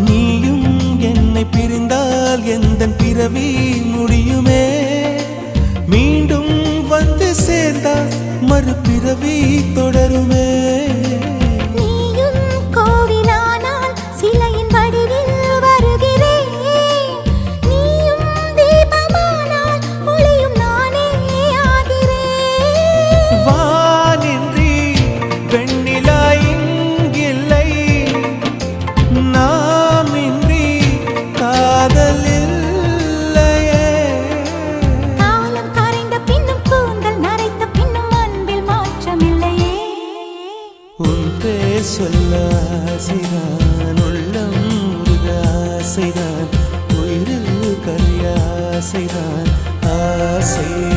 நீயும் என்னை பிரிந்தால் எந்தன் பிறவி முடியுமே. மீண்டும் வந்து சேர்ந்தால் மறுபிறவி தொடருமே. சொல்ல ஆசைதான், உள்ளம் முருக ஆசைதான், உயிரில் கரையாசைதான் ஆசை.